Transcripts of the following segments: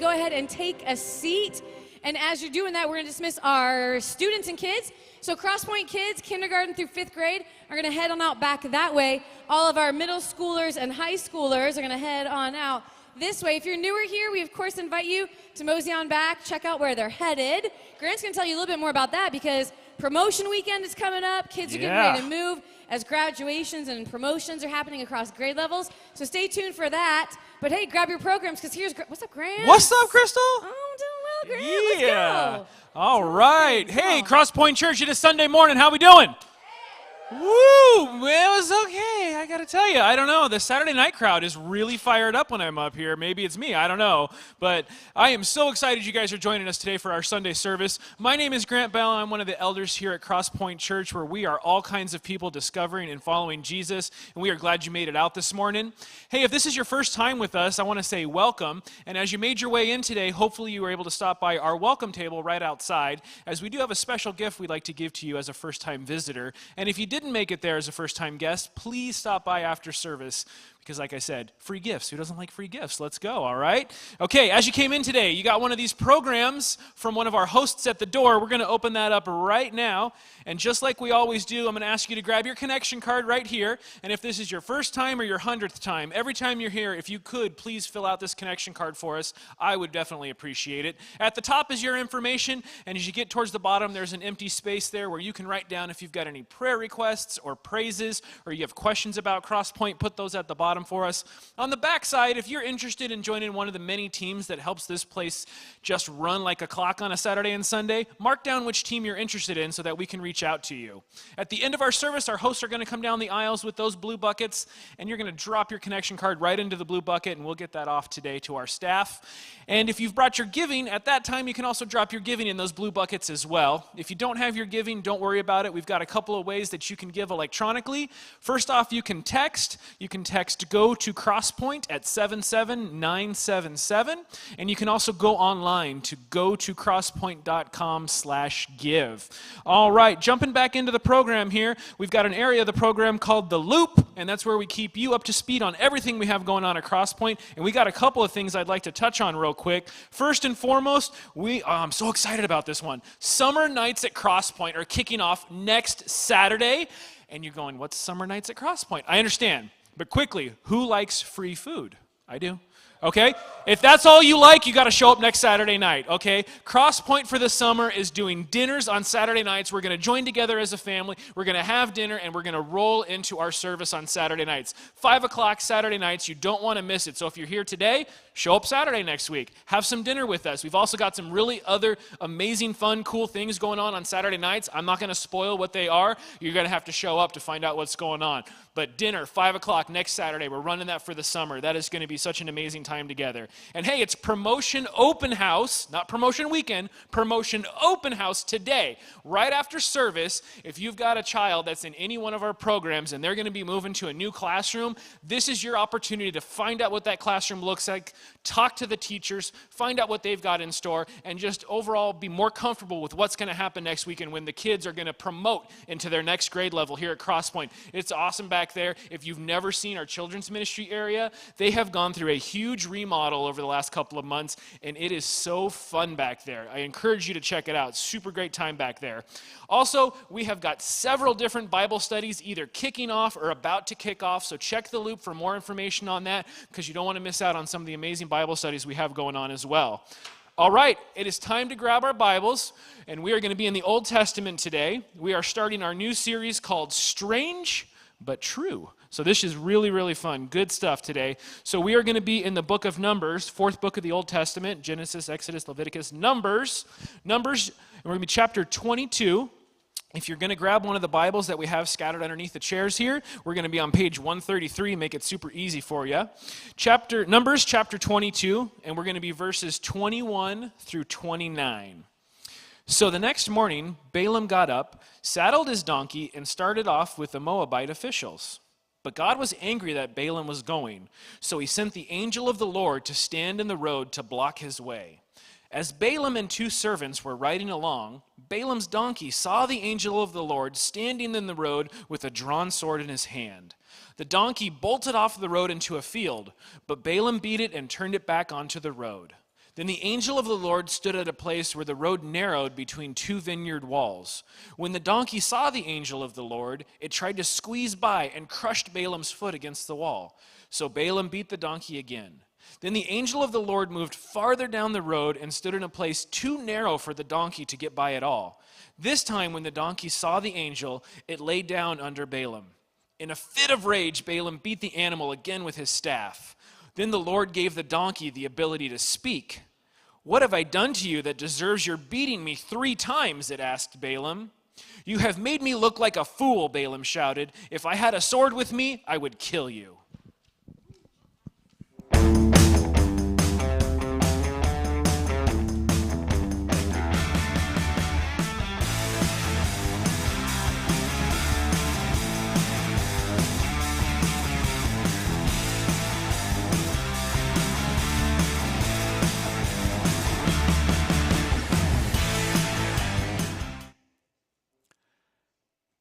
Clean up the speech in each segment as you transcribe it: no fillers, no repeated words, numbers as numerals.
go ahead and take a seat. And as you're doing that, we're going to dismiss our students and kids. So Crosspoint kids, kindergarten through 5th grade, are going to head on out back that way. All of our middle schoolers and high schoolers are going to head on out this way. If you're newer here, we of course invite you to mosey on back, check out where they're headed. Grant's going to tell you a little bit more about that because promotion weekend is coming up. Kids are getting ready to move as graduations and promotions are happening across grade levels. So stay tuned for that. But hey, grab your programs because here's, what's up, Grant? What's up, Crystal? Oh, I'm doing well, Grant. Yeah. Let's go. All right. Hey, Crosspoint Church, it is Sunday morning. How we doing? Woo! It was okay. I got to tell you, I don't know. The Saturday night crowd is really fired up when I'm up here. Maybe it's me. I don't know. But I am so excited you guys are joining us today for our Sunday service. My name is Grant Bell. I'm one of the elders here at Crosspoint Church, where we are all kinds of people discovering and following Jesus. And we are glad you made it out this morning. Hey, if this is your first time with us, I want to say welcome. And as you made your way in today, hopefully you were able to stop by our welcome table right outside, as we do have a special gift we'd like to give to you as a first-time visitor. And if you didn't make it there as a first-time guest, please stop by after service because, like I said, free gifts. Who doesn't like free gifts? Let's go, all right? Okay, as you came in today, you got one of these programs from one of our hosts at the door. We're going to open that up right now. And just like we always do, I'm going to ask you to grab your connection card right here. And if this is your first time or your 100th time, every time you're here, if you could, please fill out this connection card for us. I would definitely appreciate it. At the top is your information, and as you get towards the bottom, there's an empty space there where you can write down if you've got any prayer requests or praises, or you have questions about Crosspoint, put those at the bottom for us. On the back side, if you're interested in joining one of the many teams that helps this place just run like a clock on a Saturday and Sunday, mark down which team you're interested in so that we can reach out to you. At the end of our service, our hosts are going to come down the aisles with those blue buckets, and you're going to drop your connection card right into the blue bucket, and we'll get that off today to our staff. And if you've brought your giving, at that time, you can also drop your giving in those blue buckets as well. If you don't have your giving, don't worry about it. We've got a couple of ways that you can give electronically. First off, you can text. You can text GO to Crosspoint at 77977, and you can also go online to gotocrosspoint.com/give. All right, jumping back into the program here, we've got an area of the program called The Loop, and that's where we keep you up to speed on everything we have going on at Crosspoint, and we got a couple of things I'd like to touch on real quick. First and foremost, I'm so excited about this one. Summer Nights at Crosspoint are kicking off next Saturday, and you're going, what's Summer Nights at Crosspoint? I understand. But quickly, who likes free food? I do. Okay? If that's all you like, you got to show up next Saturday night, okay? Crosspoint for the summer is doing dinners on Saturday nights. We're going to join together as a family. We're going to have dinner, and we're going to roll into our service on Saturday nights. 5 o'clock Saturday nights. You don't want to miss it. So if you're here today, show up Saturday next week. Have some dinner with us. We've also got some really other amazing, fun, cool things going on Saturday nights. I'm not going to spoil what they are. You're going to have to show up to find out what's going on. But dinner, 5 o'clock next Saturday. We're running that for the summer. That is going to be such an amazing time together. And hey, it's promotion open house, not promotion weekend, promotion open house today, right after service. If you've got a child that's in any one of our programs and they're going to be moving to a new classroom, this is your opportunity to find out what that classroom looks like, talk to the teachers, find out what they've got in store, and just overall be more comfortable with what's going to happen next weekend when the kids are going to promote into their next grade level here at Crosspoint. It's awesome back there. If you've never seen our children's ministry area, they have gone through a huge remodel over the last couple of months, and it is so fun back there. I encourage you to check it out. Super great time back there. Also, we have got several different Bible studies either kicking off or about to kick off, so check the loop for more information on that because you don't want to miss out on some of the amazing Bible studies we have going on as well. All right, it is time to grab our Bibles, and we are going to be in the Old Testament today. We are starting our new series called Strange but True. So this is really, really fun. Good stuff today. So we are going to be in the book of Numbers, 4th book of the Old Testament, Genesis, Exodus, Leviticus, Numbers, and we're going to be chapter 22. If you're going to grab one of the Bibles that we have scattered underneath the chairs here, we're going to be on page 133, make it super easy for you. Numbers chapter 22, and we're going to be verses 21 through 29. So the next morning, Balaam got up, saddled his donkey, and started off with the Moabite officials. But God was angry that Balaam was going, so he sent the angel of the Lord to stand in the road to block his way. As Balaam and 2 servants were riding along, Balaam's donkey saw the angel of the Lord standing in the road with a drawn sword in his hand. The donkey bolted off the road into a field, but Balaam beat it and turned it back onto the road. Then the angel of the Lord stood at a place where the road narrowed between two vineyard walls. When the donkey saw the angel of the Lord, it tried to squeeze by and crushed Balaam's foot against the wall. So Balaam beat the donkey again. Then the angel of the Lord moved farther down the road and stood in a place too narrow for the donkey to get by at all. This time when the donkey saw the angel, it lay down under Balaam. In a fit of rage, Balaam beat the animal again with his staff. Then the Lord gave the donkey the ability to speak. "What have I done to you that deserves your beating me 3 times?" it asked Balaam. "You have made me look like a fool," Balaam shouted. "If I had a sword with me, I would kill you."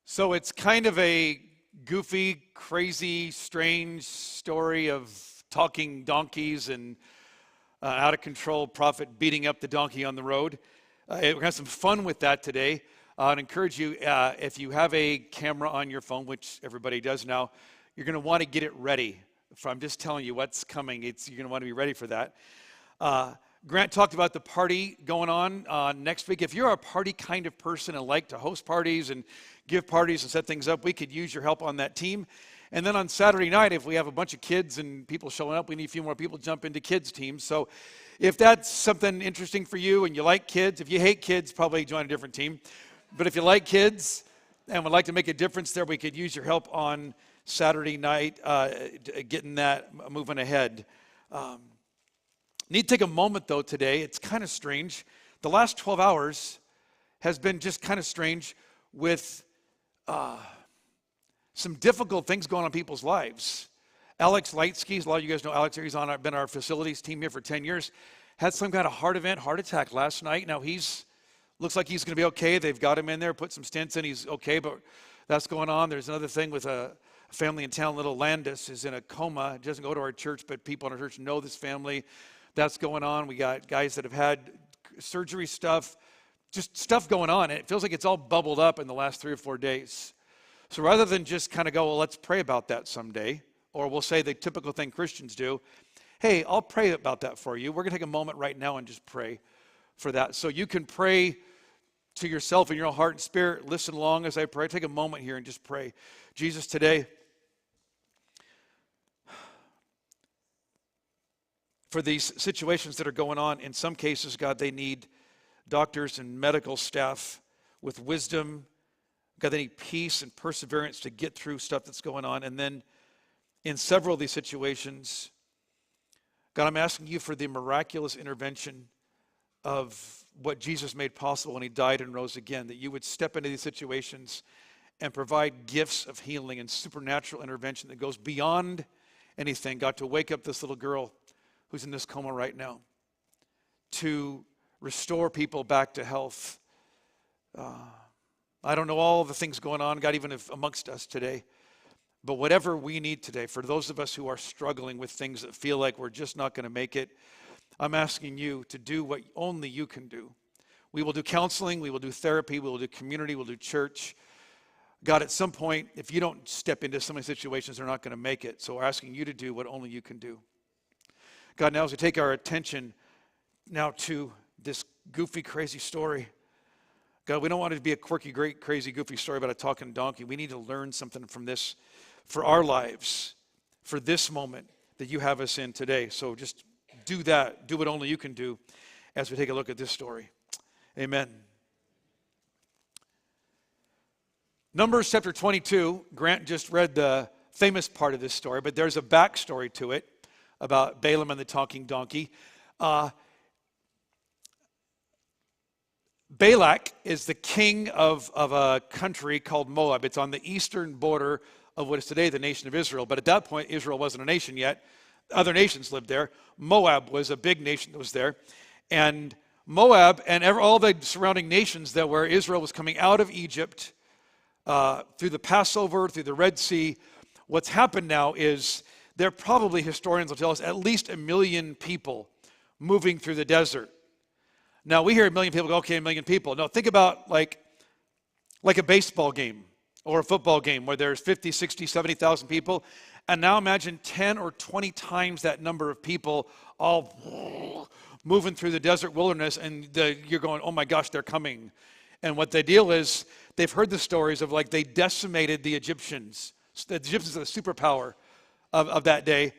So it's kind of a goofy, crazy, strange story of talking donkeys and out of control prophet beating up the donkey on the road. We're going to have some fun with that today. I'd encourage you, if you have a camera on your phone, which everybody does now, you're going to want to get it ready. I'm just telling you what's coming. You're going to want to be ready for that. Grant talked about the party going on next week. If you're a party kind of person and like to host parties and give parties and set things up, we could use your help on that team. And then on Saturday night, if we have a bunch of kids and people showing up, we need a few more people to jump into kids teams. So if that's something interesting for you and you like kids, if you hate kids, probably join a different team. But if you like kids and would like to make a difference there, we could use your help on Saturday night, getting that moving ahead. Need to take a moment, though, today. It's kind of strange. The last 12 hours has been just kind of strange with some difficult things going on in people's lives. Alex Lightskis, a lot of you guys know Alex, he's been our facilities team here for 10 years, had some kind of heart attack last night. Now looks like he's going to be okay. They've got him in there, put some stents in, he's okay, but that's going on. There's another thing with a family in town, little Landis, is in a coma. He doesn't go to our church, but people in our church know this family. That's going on. We got guys that have had surgery stuff, just stuff going on. And it feels like it's all bubbled up in the last 3 or 4 days. So rather than just kind of go, well, let's pray about that someday, or we'll say the typical thing Christians do, hey, I'll pray about that for you. We're going to take a moment right now and just pray for that. So you can pray to yourself in your own heart and spirit. Listen along as I pray. Take a moment here and just pray. Jesus, today, for these situations that are going on, in some cases, God, they need doctors and medical staff with wisdom. God, they need peace and perseverance to get through stuff that's going on. And then in several of these situations, God, I'm asking you for the miraculous intervention of what Jesus made possible when he died and rose again, that you would step into these situations and provide gifts of healing and supernatural intervention that goes beyond anything. God, to wake up this little girl who's in this coma right now, to restore people back to health. I don't know all the things going on, God, even if amongst us today, but whatever we need today, for those of us who are struggling with things that feel like we're just not going to make it, I'm asking you to do what only you can do. We will do counseling, we will do therapy, we will do community, we'll do church. God, at some point, if you don't step into some of these situations, they're not going to make it. So we're asking you to do what only you can do. God, now as we take our attention now to this goofy, crazy story, God, we don't want it to be a quirky, great, crazy, goofy story about a talking donkey. We need to learn something from this for our lives, for this moment that you have us in today. So just do that. Do what only you can do as we take a look at this story. Amen. Numbers chapter 22. Grant just read the famous part of this story, but there's a backstory to it about Balaam and the talking donkey. Balak is the king of a country called Moab. It's on the eastern border of what is today the nation of Israel. But at that point, Israel wasn't a nation yet. Other nations lived there. Moab was a big nation that was there. And Moab and all the surrounding nations that where Israel was coming out of Egypt through the Passover, through the Red Sea, what's happened now is there probably, historians will tell us, at least 1 million people moving through the desert. Now, we hear a million people go, okay, a million people. No, think about like a baseball game or a football game where there's 50, 60, 70,000 people. And now imagine 10 or 20 times that number of people all moving through the desert wilderness, and you're going, oh my gosh, they're coming. And what the deal is, they've heard the stories of like they decimated the Egyptians. The Egyptians are the superpower of that day,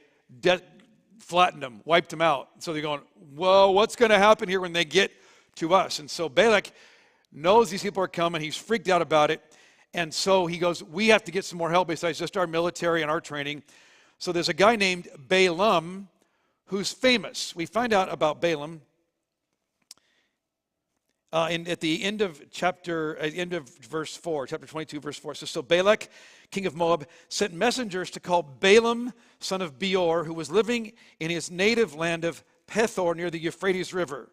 flattened them, wiped them out. So they're going, whoa, what's going to happen here when they get to us? And so Balak knows these people are coming. He's freaked out about it. And so he goes, we have to get some more help besides just our military and our training. So there's a guy named Balaam who's famous. We find out about Balaam at the end of verse 4, chapter 22, verse 4. So Balak, king of Moab, sent messengers to call Balaam, son of Beor, who was living in his native land of Pethor near the Euphrates River.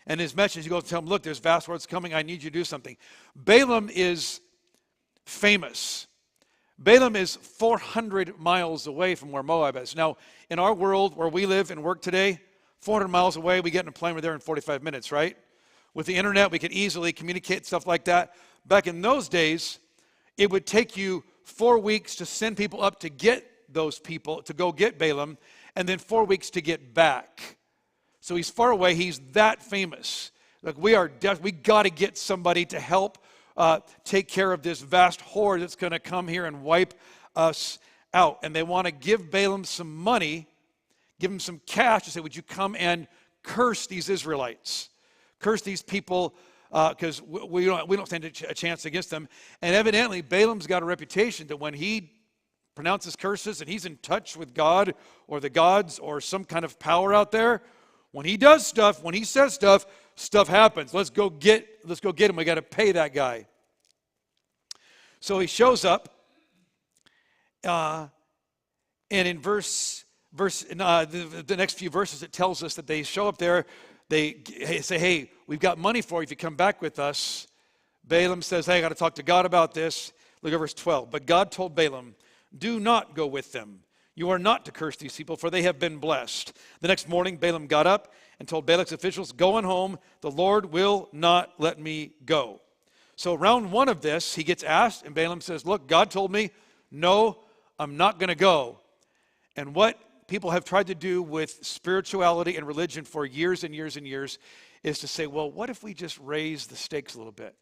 And his message, he goes to tell him, look, there's vast hordes coming. I need you to do something. Balaam is famous. Balaam is 400 miles away from where Moab is. Now, in our world where we live and work today, 400 miles away, we get in a plane, we're there in 45 minutes, right? With the internet, we could easily communicate, stuff like that. Back in those days, it would take you 4 weeks to send people up to get those people, to go get Balaam, and then 4 weeks to get back. So he's far away. He's that famous. Like we got to get somebody to help take care of this vast horde that's going to come here and wipe us out. And they want to give Balaam some money, give him some cash to say, would you come and curse these Israelites? Curse these people because we don't stand a chance against them. And evidently, Balaam's got a reputation that when he pronounces curses and he's in touch with God or the gods or some kind of power out there, when he does stuff, when he says stuff, stuff happens. Let's go get him. We got to pay that guy. So he shows up, and in the next few verses, it tells us that they show up there. They say, hey, we've got money for you if you come back with us. Balaam says, hey, I got to talk to God about this. Look at verse 12. But God told Balaam, do not go with them. You are not to curse these people, for they have been blessed. The next morning, Balaam got up and told Balak's officials, go on home. The Lord will not let me go. So round one of this, he gets asked, and Balaam says, look, God told me, no, I'm not going to go. And what people have tried to do with spirituality and religion for years and years and years is to say, well, what if we just raise the stakes a little bit?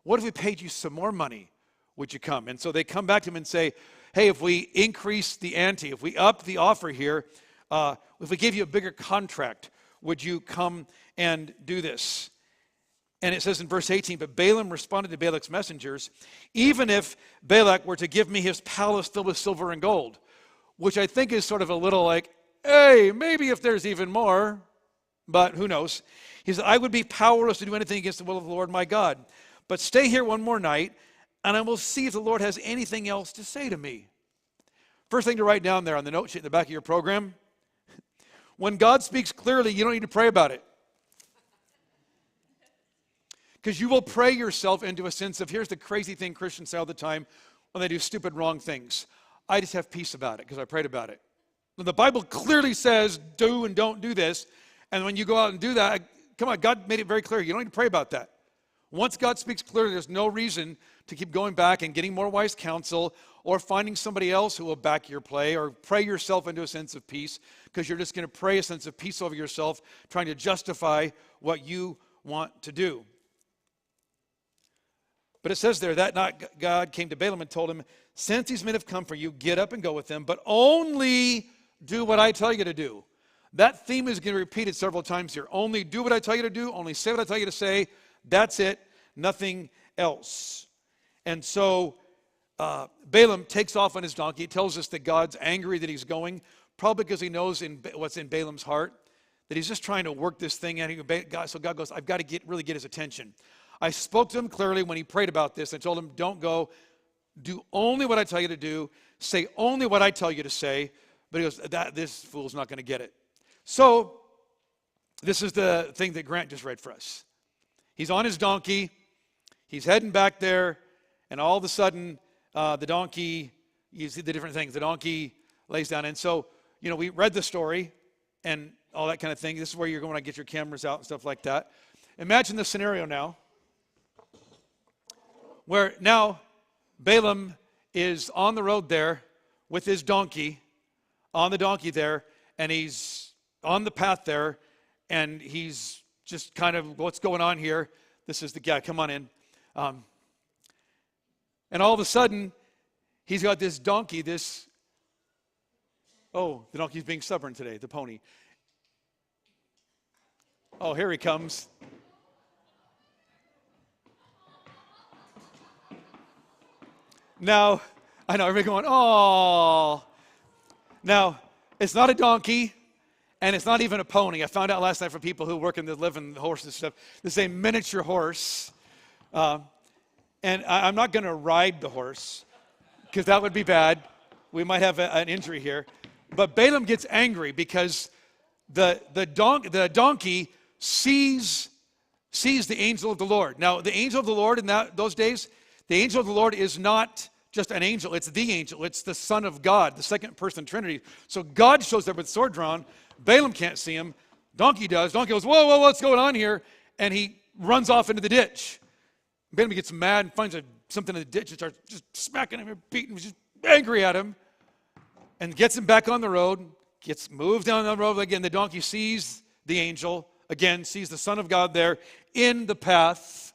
What if we paid you some more money? Would you come? And so they come back to him and say, hey, if we increase the ante, if we up the offer here, if we give you a bigger contract, would you come and do this? And it says in verse 18, but Balaam responded to Balak's messengers, even if Balak were to give me his palace filled with silver and gold, which I think is sort of a little like, hey, maybe if there's even more, but who knows. He said, I would be powerless to do anything against the will of the Lord my God. But stay here one more night, and I will see if the Lord has anything else to say to me. First thing to write down there on the note sheet in the back of your program, when God speaks clearly, you don't need to pray about it. Because you will pray yourself into a sense of, here's the crazy thing Christians say all the time when they do stupid, wrong things. I just have peace about it because I prayed about it. When the Bible clearly says do and don't do this, and when you go out and do that, come on, God made it very clear. You don't need to pray about that. Once God speaks clearly, there's no reason to keep going back and getting more wise counsel or finding somebody else who will back your play or pray yourself into a sense of peace because you're just going to pray a sense of peace over yourself, trying to justify what you want to do. But it says there, that night God came to Balaam and told him, since these men have come for you, get up and go with them, but only do what I tell you to do. That theme is going to be repeated several times here. Only do what I tell you to do, only say what I tell you to say. That's it, nothing else. And so Balaam takes off on his donkey. It tells us that God's angry that he's going, probably because he knows what's in Balaam's heart, that he's just trying to work this thing out. So God goes, I've got to really get his attention. I spoke to him clearly when he prayed about this. I told him, don't go. Do only what I tell you to do. Say only what I tell you to say. But he goes, this fool's not going to get it. So this is the thing that Grant just read for us. He's on his donkey. He's heading back there. And all of a sudden, the donkey, you see the different things. The donkey lays down. And so, we read the story. And all that kind of thing. This is where you're going to get your cameras out and stuff like that. Imagine the scenario now, where now Balaam is on the road there with his donkey, on the donkey there, and he's on the path there, and he's just kind of, what's going on here? This is the guy, come on in. And all of a sudden, he's got this donkey, the donkey's being stubborn today, the pony. Oh, here he comes. Now, I know, everybody going, oh. Now, it's not a donkey, and it's not even a pony. I found out last night from people who work in the living horses and stuff, this is a miniature horse. And I'm not going to ride the horse, because that would be bad. We might have an injury here. But Balaam gets angry because the donkey sees the angel of the Lord. Now, the angel of the Lord in those days, the angel of the Lord is not just an angel. It's the angel. It's the Son of God, the second person Trinity. So God shows up with sword drawn. Balaam can't see him. Donkey does. Donkey goes, whoa, whoa, what's going on here? And he runs off into the ditch. Balaam gets mad and finds something in the ditch and starts just smacking him and beating him, just angry at him, and gets him back on the road, gets moved down the road again. The donkey sees the angel, again, sees the Son of God there in the path.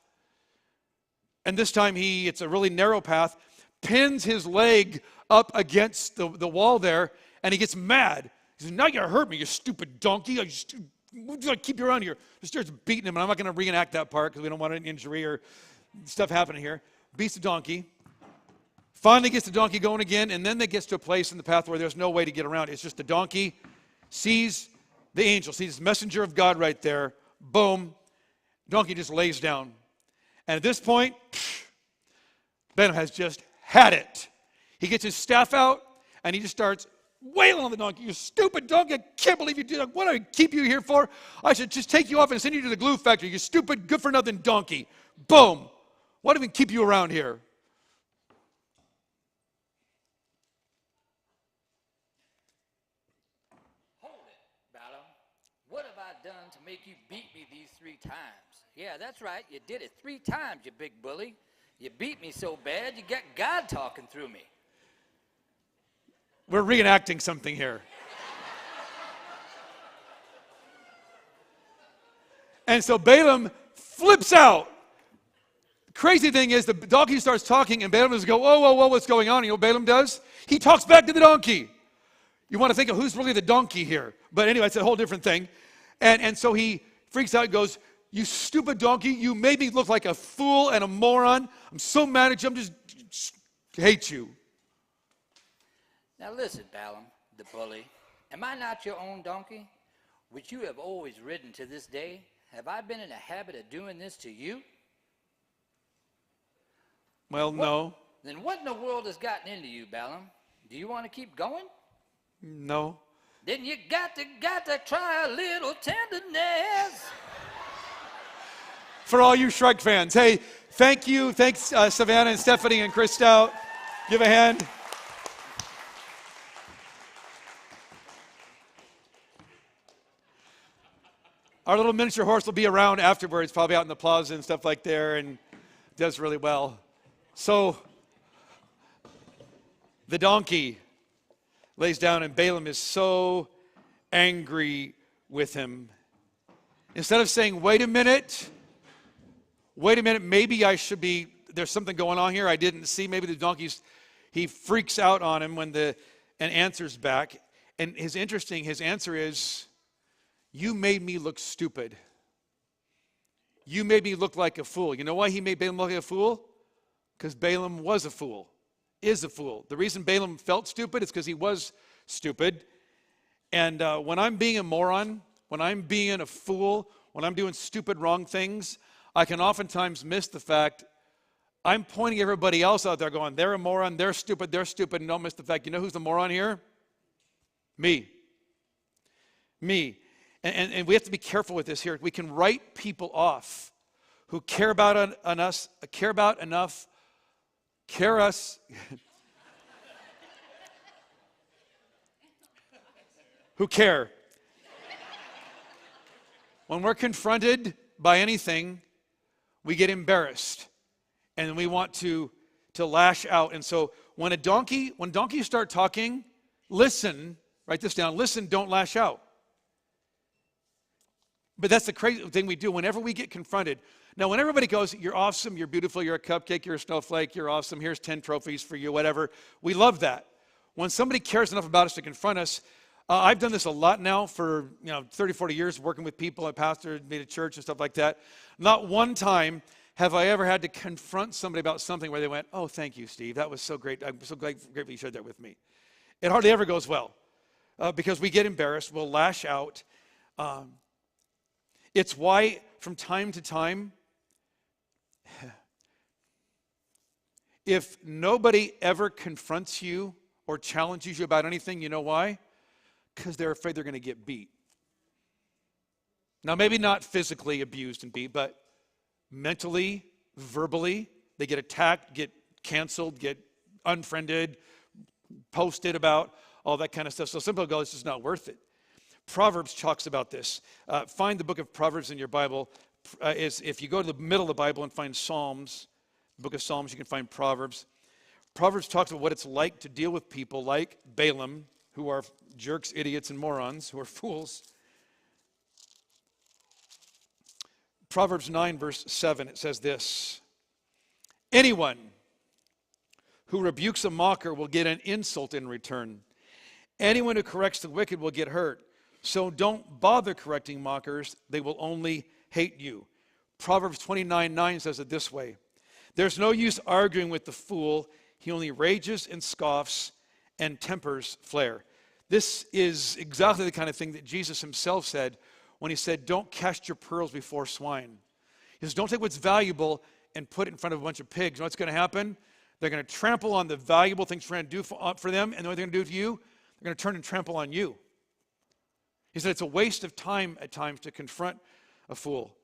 And this time it's a really narrow path, pins his leg up against the wall there, and he gets mad. He says, now you hurt me, you stupid donkey. I keep you around here. He starts beating him, and I'm not going to reenact that part because we don't want an injury or stuff happening here. Beats the donkey. Finally gets the donkey going again, and then they get to a place in the path where there's no way to get around. It's just the donkey sees the angel, sees the messenger of God right there. Boom. Donkey just lays down. And at this point, Balaam has just had it. He gets his staff out, and he just starts wailing on the donkey. You stupid donkey, I can't believe you did that. What do I keep you here for? I should just take you off and send you to the glue factory. You stupid, good-for-nothing donkey. Boom. Why do we keep you around here? Hold it, Balaam. What have I done to make you beat me these 3 times? Yeah, that's right. You did it 3 times, you big bully. You beat me so bad, you got God talking through me. We're reenacting something here. And so Balaam flips out. Crazy thing is, the donkey starts talking, and Balaam does go, whoa, whoa, whoa, what's going on? You know what Balaam does? He talks back to the donkey. You want to think of who's really the donkey here. But anyway, it's a whole different thing. And so he freaks out and goes, you stupid donkey, you made me look like a fool and a moron. I'm so mad at you, I'm just hate you. Now listen, Balaam, the bully. Am I not your own donkey, which you have always ridden to this day? Have I been in a habit of doing this to you? Well, no. Then what in the world has gotten into you, Balaam? Do you want to keep going? No. Then you got to try a little tenderness. For all you Shrek fans, hey, thank you. Thanks, Savannah and Stephanie and Chris Stout. Give a hand. Our little miniature horse will be around afterwards, probably out in the plaza and stuff like there, and does really well. So the donkey lays down, and Balaam is so angry with him. Instead of saying, wait a minute, maybe I should be, there's something going on here I didn't see. Maybe the donkey's, he freaks out on him and answers back. And his answer is, you made me look stupid. You made me look like a fool. You know why he made Balaam look like a fool? Because Balaam was a fool, is a fool. The reason Balaam felt stupid is because he was stupid. And when I'm being a moron, when I'm being a fool, when I'm doing stupid, wrong things, I can oftentimes miss the fact I'm pointing everybody else out there going, they're a moron, they're stupid, and don't miss the fact, you know who's the moron here? Me. And we have to be careful with this here. We can write people off who care about us, who care. When we're confronted by anything, we get embarrassed and we want to lash out. And so when donkeys start talking, listen, write this down, listen, don't lash out. But that's the crazy thing we do whenever we get confronted. Now, when everybody goes, you're awesome, you're beautiful, you're a cupcake, you're a snowflake, you're awesome, here's 10 trophies for you, whatever, we love that. When somebody cares enough about us to confront us, I've done this a lot now for 30, 40 years, working with people. I pastored, made a church and stuff like that. Not one time have I ever had to confront somebody about something where they went, oh, thank you, Steve. That was so great. I'm so grateful you shared that with me. It hardly ever goes well because we get embarrassed. We'll lash out. It's why from time to time, if nobody ever confronts you or challenges you about anything, you know why? Because they're afraid they're going to get beat. Now, maybe not physically abused and beat, but mentally, verbally, they get attacked, get canceled, get unfriended, posted about, all that kind of stuff. So some people go, it's just not worth it. Proverbs talks about this. Find the book of Proverbs in your Bible. If you go to the middle of the Bible and find Psalms, the book of Psalms, you can find Proverbs. Proverbs talks about what it's like to deal with people like Balaam, who are jerks, idiots, and morons, who are fools. Proverbs 9, verse 7, it says this, anyone who rebukes a mocker will get an insult in return. Anyone who corrects the wicked will get hurt. So don't bother correcting mockers. They will only hate you. Proverbs 29:9 says it this way. There's no use arguing with the fool. He only rages and scoffs and tempers flare. This is exactly the kind of thing that Jesus himself said when he said, don't cast your pearls before swine. He says, don't take what's valuable and put it in front of a bunch of pigs. You know what's going to happen? They're going to trample on the valuable things you're going to do for them, and what they're going to do to you, they're going to turn and trample on you. He said it's a waste of time at times to confront a fool.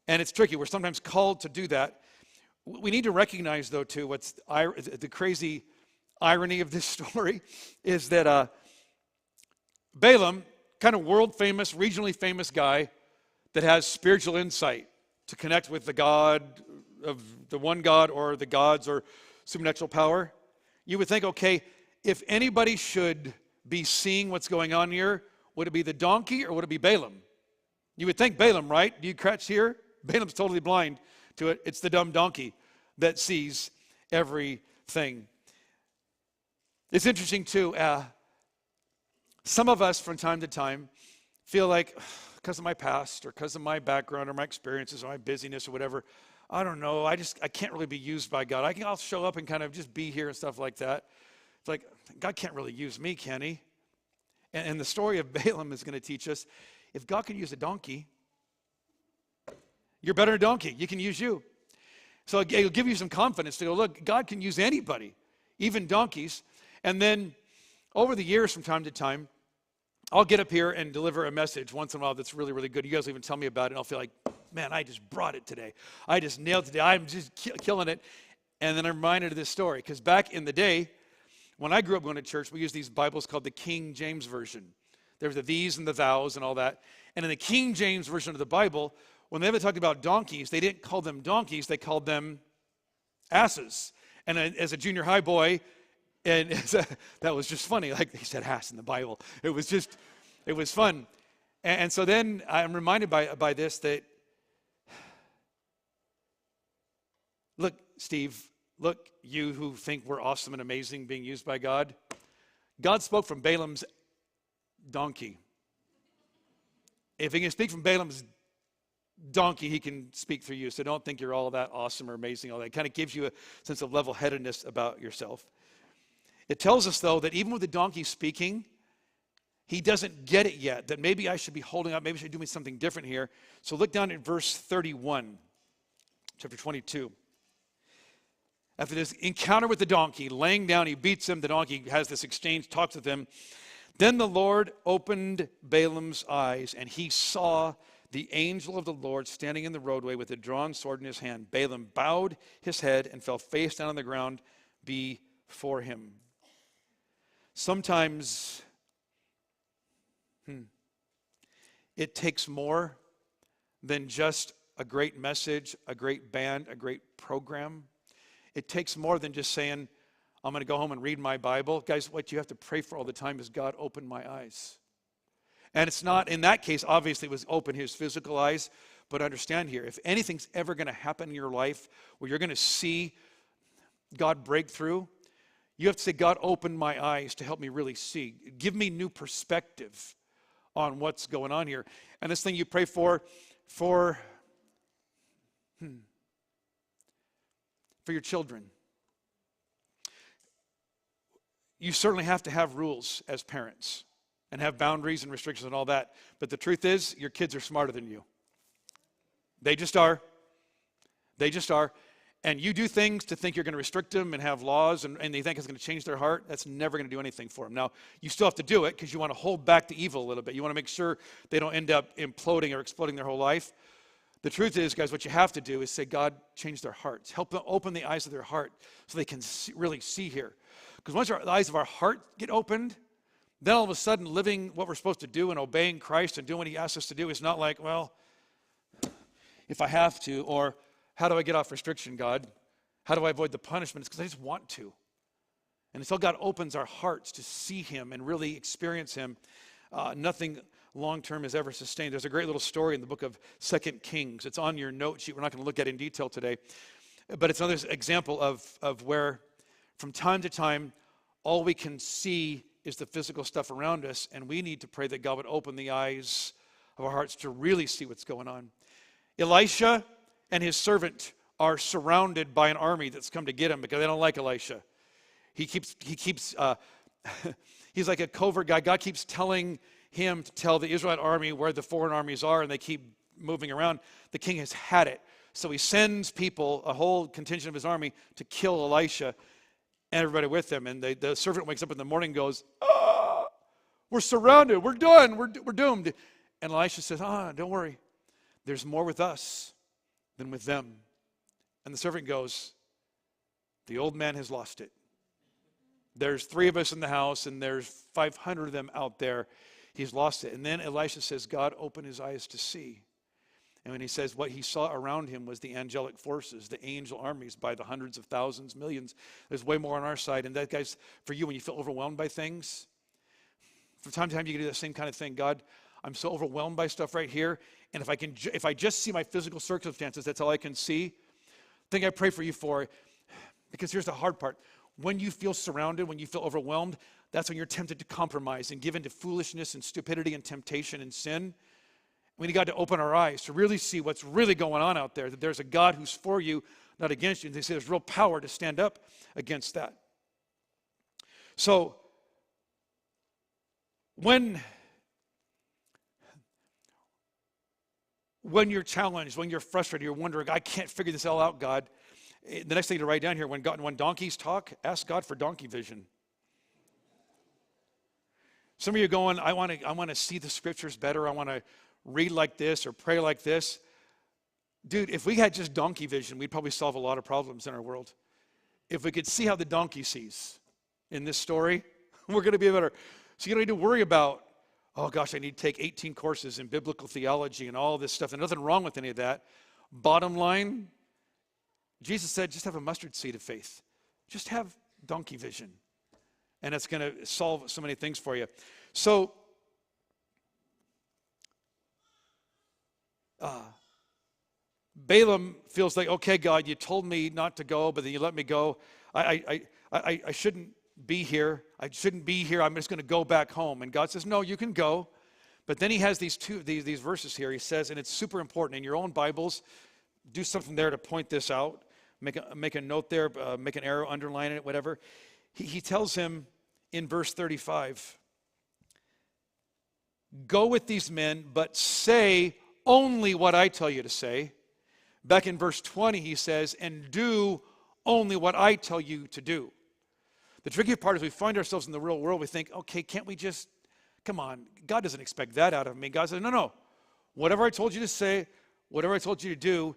And it's tricky. We're sometimes called to do that. We need to recognize, though, too, what's the crazy irony of this story is that Balaam, kind of world-famous, regionally famous guy that has spiritual insight to connect with the God of the one God or the gods or supernatural power. You would think, okay, if anybody should be seeing what's going on here, would it be the donkey or would it be Balaam? You would think Balaam, right? Do you catch here? Balaam's totally blind to it. It's the dumb donkey that sees everything. It's interesting, too. Some of us, from time to time, feel like, because of my past or because of my background or my experiences or my busyness or whatever, I don't know, I can't really be used by God. I'll show up and kind of just be here and stuff like that. It's like, God can't really use me, can he? And the story of Balaam is going to teach us, if God can use a donkey, you're better than a donkey. He can use you. So it'll give you some confidence to go, look, God can use anybody, even donkeys. And then over the years, from time to time, I'll get up here and deliver a message once in a while that's really, really good. You guys will even tell me about it, and I'll feel like, man, I just brought it today. I just nailed it today. I'm just killing it. And then I'm reminded of this story, because back in the day, when I grew up going to church, we used these Bibles called the King James Version. There was the these and the thous and all that. And in the King James Version of the Bible, when they ever talked about donkeys, they didn't call them donkeys, they called them asses. And as a junior high boy, and that was just funny. Like they said ass in the Bible. It was fun. And so then I'm reminded by this that, look, Steve, look, you who think we're awesome and amazing being used by God, God spoke from Balaam's donkey. If he can speak from Balaam's donkey, he can speak through you. So don't think you're all that awesome or amazing. All that kind of gives you a sense of level-headedness about yourself. It tells us, though, that even with the donkey speaking, he doesn't get it yet, that maybe I should be holding up, maybe I should be doing something different here. So look down at verse 31, chapter 22. After this encounter with the donkey, laying down, he beats him. The donkey has this exchange, talks with him. Then the Lord opened Balaam's eyes, and he saw the angel of the Lord standing in the roadway with a drawn sword in his hand. Balaam bowed his head and fell face down on the ground before him. Sometimes it takes more than just a great message, a great band, a great program. It takes more than just saying, I'm going to go home and read my Bible. Guys, what you have to pray for all the time is, God, open my eyes. And it's not, in that case, obviously it was open his physical eyes, but understand here, if anything's ever going to happen in your life where you're going to see God break through, you have to say, God, open my eyes to help me really see. Give me new perspective on what's going on here. And this thing you pray for your children. You certainly have to have rules as parents and have boundaries and restrictions and all that. But the truth is, your kids are smarter than you. They just are. They just are. And you do things to think you're going to restrict them and have laws and they think it's going to change their heart. That's never going to do anything for them. Now, you still have to do it because you want to hold back the evil a little bit. You want to make sure they don't end up imploding or exploding their whole life. The truth is, guys, what you have to do is say, God, change their hearts. Help them open the eyes of their heart so they can really see here. Because once the eyes of our heart get opened, then all of a sudden living what we're supposed to do and obeying Christ and doing what he asks us to do is not like, well, if I have to, or how do I get off restriction, God? How do I avoid the punishment? It's because I just want to. And until God opens our hearts to see him and really experience him, nothing long-term is ever sustained. There's a great little story in the book of 2 Kings. It's on your note sheet. We're not going to look at it in detail today. But it's another example of where from time to time, all we can see is the physical stuff around us, and we need to pray that God would open the eyes of our hearts to really see what's going on. Elisha and his servant are surrounded by an army that's come to get him because they don't like Elisha. He's like a covert guy. God keeps telling him to tell the Israelite army where the foreign armies are, and they keep moving around. The king has had it. So he sends people, a whole contingent of his army, to kill Elisha and everybody with him. And the servant wakes up in the morning and goes, we're surrounded. We're done. We're doomed. And Elisha says, don't worry. There's more with us than with them. And the servant goes, the old man has lost it. There's 3 of us in the house, and there's 500 of them out there. He's lost it. And then Elisha says, God, open his eyes to see. And when he says what he saw around him was the angelic forces, the angel armies by the hundreds of thousands, millions. There's way more on our side. And that, guys, for you, when you feel overwhelmed by things, from time to time you can do the same kind of thing. God, I'm so overwhelmed by stuff right here. And if I just see my physical circumstances, that's all I can see. The thing I pray for you for, because here's the hard part. When you feel surrounded, when you feel overwhelmed, that's when you're tempted to compromise and give in to foolishness and stupidity and temptation and sin. We need God to open our eyes to really see what's really going on out there, that there's a God who's for you, not against you. And they say there's real power to stand up against that. So, when you're challenged, when you're frustrated, you're wondering, I can't figure this all out, God. The next thing to write down here, when donkeys talk, ask God for donkey vision. Some of you are going, I want to see the scriptures better. I want to read like this or pray like this. Dude, if we had just donkey vision, we'd probably solve a lot of problems in our world. If we could see how the donkey sees in this story, we're going to be better. So you don't need to worry about, oh gosh, I need to take 18 courses in biblical theology and all this stuff. And nothing wrong with any of that. Bottom line, Jesus said, just have a mustard seed of faith. Just have donkey vision. And it's going to solve so many things for you. So, Balaam feels like, okay, God, you told me not to go, but then you let me go. I shouldn't be here. I shouldn't be here. I'm just going to go back home. And God says, no, you can go. But then he has these verses here. He says, and it's super important. In your own Bibles, do something there to point this out. Make a note there, make an arrow, underline it, whatever. He tells him in verse 35, go with these men, but say only what I tell you to say. Back in verse 20, he says, and do only what I tell you to do. The tricky part is we find ourselves in the real world. We think, okay, can't we just, come on. God doesn't expect that out of me. God says, no. Whatever I told you to say, whatever I told you to do,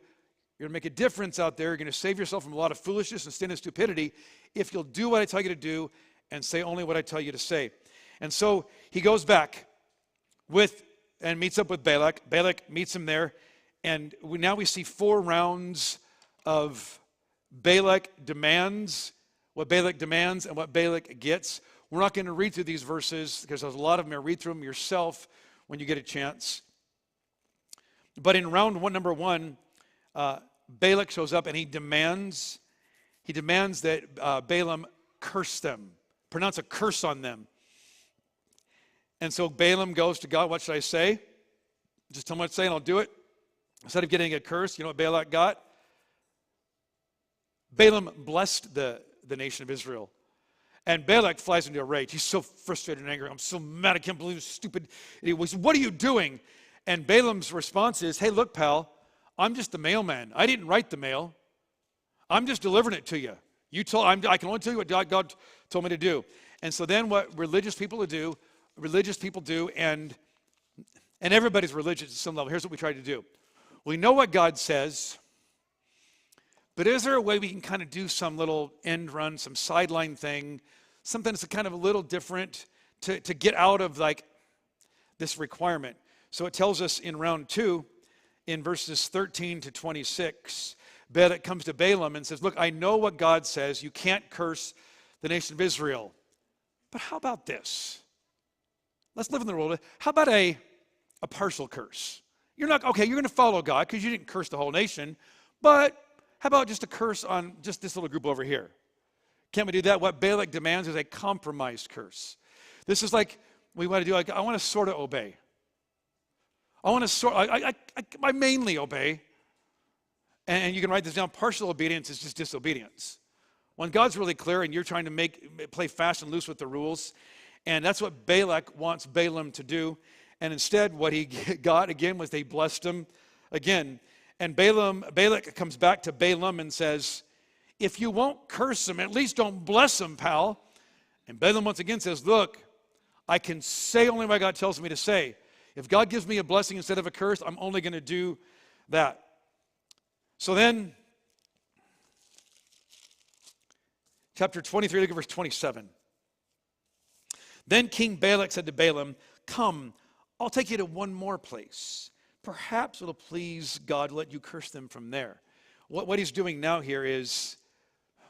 you're going to make a difference out there. You're going to save yourself from a lot of foolishness and sin and stupidity if you'll do what I tell you to do and say only what I tell you to say. And so he goes back and meets up with Balak. Balak meets him there. And now we see 4 rounds of Balak demands, what Balak demands and what Balak gets. We're not going to read through these verses because there's a lot of them. Read through them yourself when you get a chance. But in round one, number 1, Balak shows up and he demands that Balaam curse them, pronounce a curse on them. And so Balaam goes to God, what should I say? Just tell me what to say and I'll do it. Instead of getting a curse, you know what Balak got? Balaam blessed the nation of Israel. And Balak flies into a rage. He's so frustrated and angry. I'm so mad. I can't believe this stupid idiot. He says, what are you doing? And Balaam's response is, hey, look, pal, I'm just the mailman. I didn't write the mail. I'm just delivering it to you. I can only tell you what God told me to do. And so then what religious people do, and everybody's religious at some level. Here's what we try to do. We know what God says, but is there a way we can kind of do some little end run, some sideline thing, something that's kind of a little different to get out of like this requirement? So it tells us in round 2, in verses 13 to 26, Balak comes to Balaam and says, look, I know what God says. You can't curse the nation of Israel. But how about this? Let's live in the world. How about a partial curse? You're going to follow God because you didn't curse the whole nation. But how about just a curse on just this little group over here? Can't we do that? What Balak demands is a compromised curse. This is like we want to do. I want to sort of obey. I mainly obey. And you can write this down. Partial obedience is just disobedience. When God's really clear and you're trying to play fast and loose with the rules, and that's what Balak wants Balaam to do. And instead, what he got again was they blessed him again. And Balak comes back to Balaam and says, if you won't curse him, at least don't bless him, pal. And Balaam once again says, look, I can say only what God tells me to say. If God gives me a blessing instead of a curse, I'm only going to do that. So then, chapter 23, look at verse 27. Then King Balak said to Balaam, come, I'll take you to one more place. Perhaps it'll please God to let you curse them from there. What he's doing now here is,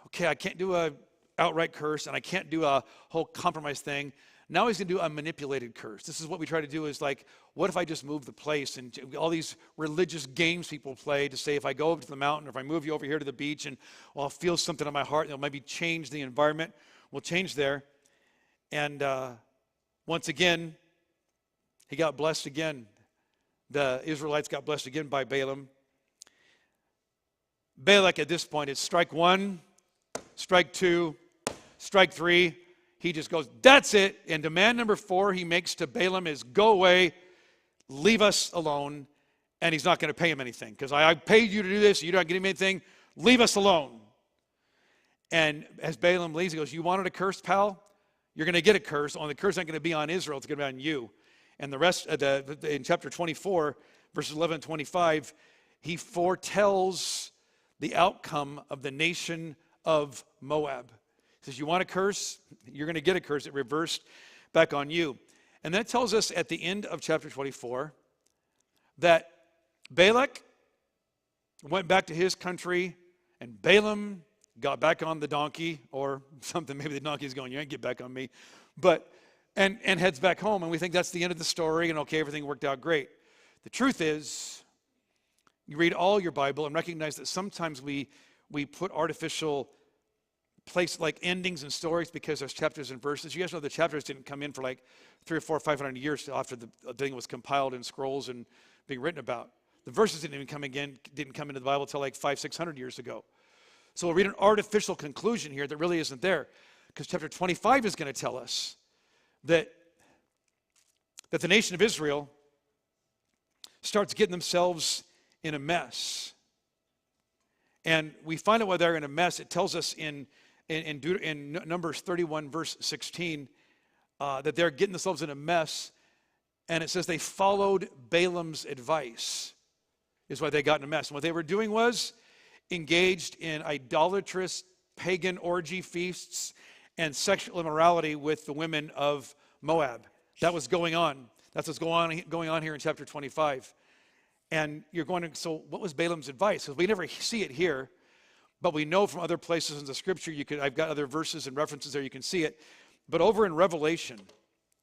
okay, I can't do a outright curse, and I can't do a whole compromise thing. Now he's going to do a manipulated curse. This is what we try to do is like, what if I just move the place? And all these religious games people play to say, if I go over to the mountain, or if I move you over here to the beach, and I'll feel something in my heart, and it'll maybe change the environment. We'll change there. And once again, he got blessed again. The Israelites got blessed again by Balaam. Balak at this point is strike 1, strike 2, strike 3. He just goes, that's it. And demand number 4 he makes to Balaam is go away, leave us alone. And he's not going to pay him anything because I paid you to do this. You're not getting me anything. Leave us alone. And as Balaam leaves, he goes, you wanted a curse, pal? You're going to get a curse. Only the curse ain't going to be on Israel. It's going to be on you. And the rest, in chapter 24, verses 11 and 25, he foretells the outcome of the nation of Moab. He says, you want a curse? You're going to get a curse. It reversed back on you. And that tells us at the end of chapter 24 that Balak went back to his country and Balaam got back on the donkey or something. Maybe the donkey's going, you ain't get back on me. And heads back home. And we think that's the end of the story and okay, everything worked out great. The truth is, you read all your Bible and recognize that sometimes we put artificial place like endings and stories because there's chapters and verses. You guys know the chapters didn't come in for like 300 or 400 or 500 years after the thing was compiled in scrolls and being written about. The verses didn't come into the Bible until like 500-600 years ago. So we'll read an artificial conclusion here that really isn't there, because chapter 25 is going to tell us that the nation of Israel starts getting themselves in a mess. And we find out why they're in a mess. It tells us in Numbers 31, verse 16, that they're getting themselves in a mess. And it says they followed Balaam's advice, is why they got in a mess. And what they were doing was engaged in idolatrous pagan orgy feasts and sexual immorality with the women of Moab. That was going on. That's what's going on here in chapter 25. And you're going to, so what was Balaam's advice? Because we never see it here, but we know from other places in the scripture, I've got other verses and references there, you can see it. But over in Revelation,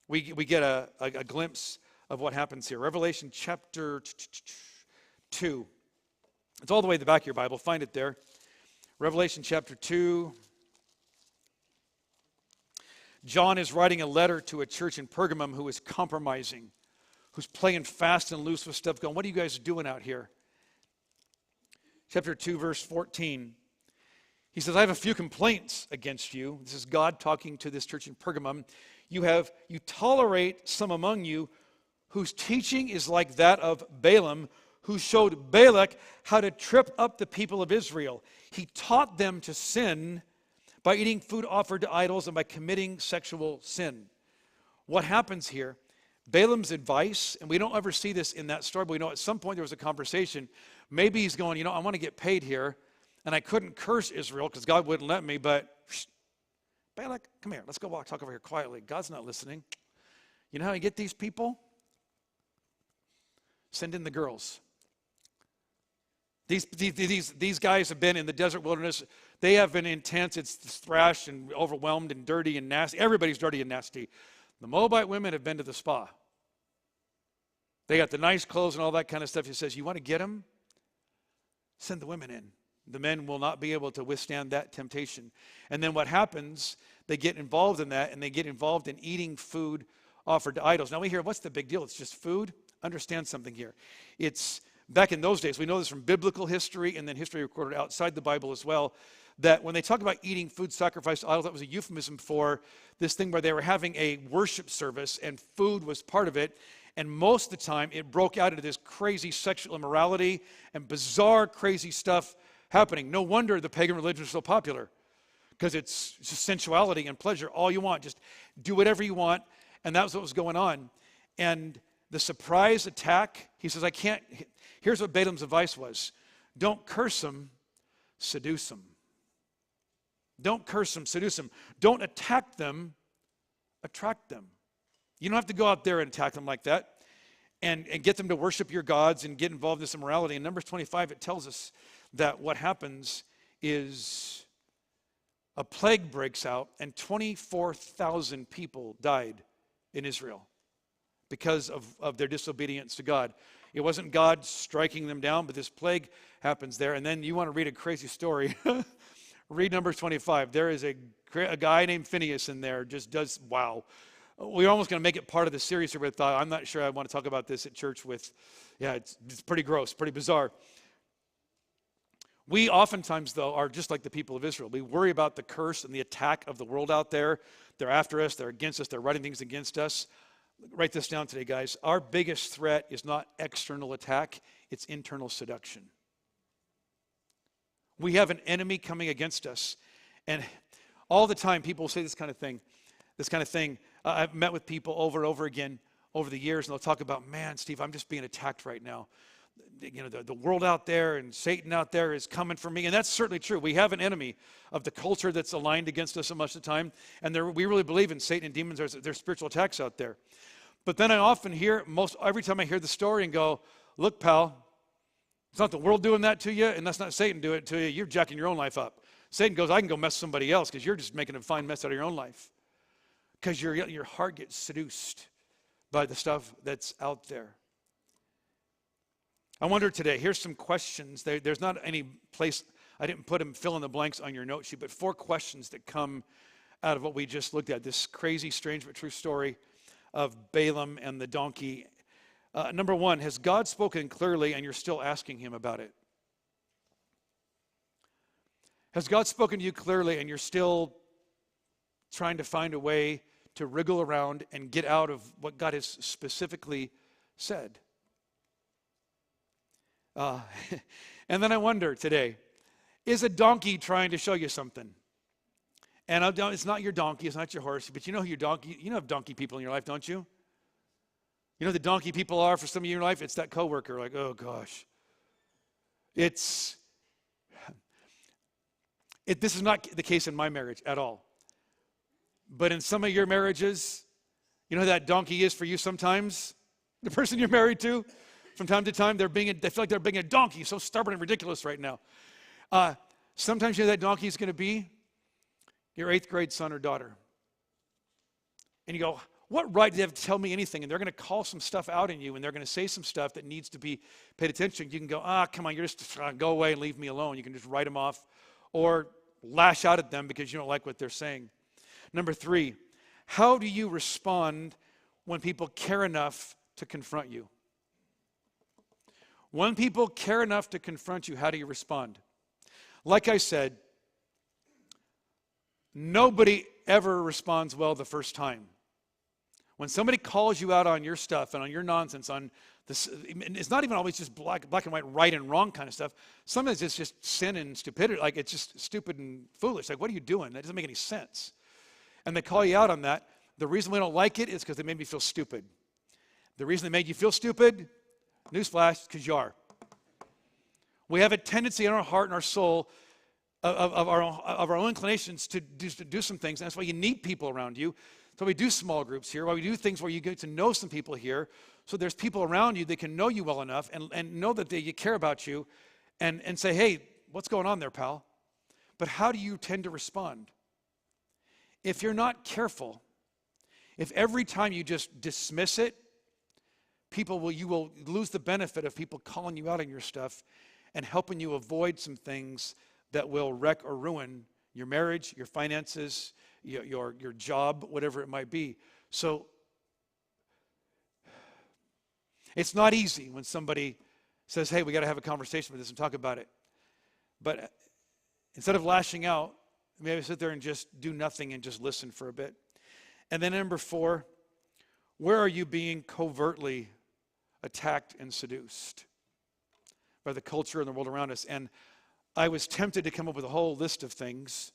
we get a glimpse of what happens here. Revelation chapter 2. It's all the way at the back of your Bible. Find it there. Revelation chapter 2. John is writing a letter to a church in Pergamum who is compromising, who's playing fast and loose with stuff, going, what are you guys doing out here? Chapter 2, verse 14. He says, I have a few complaints against you. This is God talking to this church in Pergamum. You tolerate some among you whose teaching is like that of Balaam, who showed Balak how to trip up the people of Israel. He taught them to sin by eating food offered to idols and by committing sexual sin. What happens here? Balaam's advice, and we don't ever see this in that story, but we know at some point there was a conversation. Maybe he's going, I want to get paid here, and I couldn't curse Israel because God wouldn't let me, but Balak, come here, let's go talk over here quietly. God's not listening. You know how you get these people? Send in the girls. These guys have been in the desert wilderness. They have been intense. It's thrashed and overwhelmed and dirty and nasty. Everybody's dirty and nasty. The Moabite women have been to the spa. They got the nice clothes and all that kind of stuff. He says, you want to get them? Send the women in. The men will not be able to withstand that temptation. And then what happens, they get involved in that, and they get involved in eating food offered to idols. Now we hear, what's the big deal? It's just food? Understand something here. It's back in those days, we know this from biblical history and then history recorded outside the Bible as well, that when they talk about eating food sacrificed to idols, that was a euphemism for this thing where they were having a worship service and food was part of it. And most of the time, it broke out into this crazy sexual immorality and bizarre, crazy stuff happening. No wonder the pagan religion is so popular, because it's just sensuality and pleasure. All you want, just do whatever you want. And that was what was going on. And the surprise attack, he says, here's what Balaam's advice was. Don't curse them, seduce them. Don't curse them, seduce them. Don't attack them, attract them. You don't have to go out there and attack them like that and get them to worship your gods and get involved in this immorality. In Numbers 25, it tells us that what happens is a plague breaks out and 24,000 people died in Israel because of their disobedience to God. It wasn't God striking them down, but this plague happens there. And then you want to read a crazy story. Read Numbers 25. There is a guy named Phineas in there, just does, wow. We're almost going to make it part of the series here, but I'm not sure I want to talk about this at church with, it's pretty gross, pretty bizarre. We oftentimes, though, are just like the people of Israel. We worry about the curse and the attack of the world out there. They're after us. They're against us. They're writing things against us. Write this down today, guys. Our biggest threat is not external attack. It's internal seduction. We have an enemy coming against us. And all the time, people will say this kind of thing. I've met with people over and over again over the years, and they'll talk about, man, Steve, I'm just being attacked right now. The world out there and Satan out there is coming for me. And that's certainly true. We have an enemy of the culture that's aligned against us so much of the time. And we really believe in Satan and demons. There's spiritual attacks out there. But then I often hear, every time I hear the story and go, look, pal, it's not the world doing that to you, and that's not Satan doing it to you. You're jacking your own life up. Satan goes, I can go mess somebody else because you're just making a fine mess out of your own life. Because your heart gets seduced by the stuff that's out there. I wonder today, here's some questions. There's not any place, I didn't put them fill in the blanks on your note sheet, but 4 questions that come out of what we just looked at, this crazy, strange, but true story of Balaam and the donkey. Number 1, has God spoken clearly and you're still asking him about it? Has God spoken to you clearly and you're still trying to find a way to wriggle around and get out of what God has specifically said? And then I wonder today, is a donkey trying to show you something? And it's not your donkey, it's not your horse, but you know who your donkey, you have donkey people in your life, don't you? You know who the donkey people are for some of you in your life? It's that coworker, like, oh gosh. This is not the case in my marriage at all. But in some of your marriages, you know who that donkey is for you sometimes? The person you're married to? from time to time, they feel like they're being a donkey, so stubborn and ridiculous right now. Sometimes you know that donkey is going to be your 8th grade son or daughter. And you go, what right do they have to tell me anything? And they're going to call some stuff out in you, and they're going to say some stuff that needs to be paid attention. You can go, come on, you're just go away and leave me alone. You can just write them off or lash out at them because you don't like what they're saying. Number 3, how do you respond when people care enough to confront you? When people care enough to confront you, how do you respond? Like I said, nobody ever responds well the first time. When somebody calls you out on your stuff and on your nonsense, on this, it's not even always just black and white, right and wrong kind of stuff. Sometimes it's just sin and stupidity. Like, it's just stupid and foolish. Like, what are you doing? That doesn't make any sense. And they call you out on that. The reason we don't like it is because they made me feel stupid. The reason they made you feel stupid, newsflash, because you are. We have a tendency in our heart and our soul of our own inclinations to do some things. And that's why you need people around you. So we do small groups here, why we do things where you get to know some people here, so there's people around you that can know you well enough and know that they care about you and say, hey, what's going on there, pal? But how do you tend to respond? If you're not careful, if every time you just dismiss it, you will lose the benefit of people calling you out on your stuff and helping you avoid some things that will wreck or ruin your marriage, your finances, your job, whatever it might be. So it's not easy when somebody says, hey, we got to have a conversation with this and talk about it. But instead of lashing out, maybe sit there and just do nothing and just listen for a bit. And then number 4, where are you being covertly attacked and seduced by the culture and the world around us? And I was tempted to come up with a whole list of things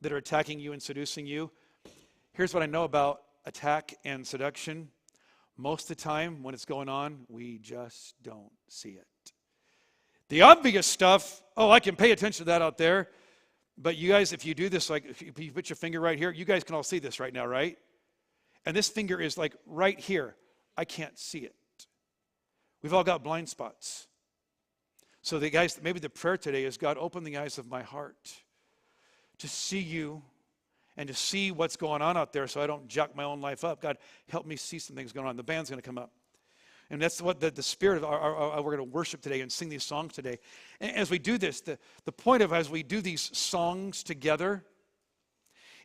that are attacking you and seducing you. Here's what I know about attack and seduction. Most of the time when it's going on, we just don't see it. The obvious stuff, I can pay attention to that out there. But you guys, if you do this, like if you put your finger right here, you guys can all see this right now, right? And this finger is like right here. I can't see it. We've all got blind spots. So maybe the prayer today is, God, open the eyes of my heart to see you and to see what's going on out there so I don't jack my own life up. God, help me see some things going on. The band's going to come up. And that's what the spirit of we're going to worship today and sing these songs today. And as we do this, the point of as we do these songs together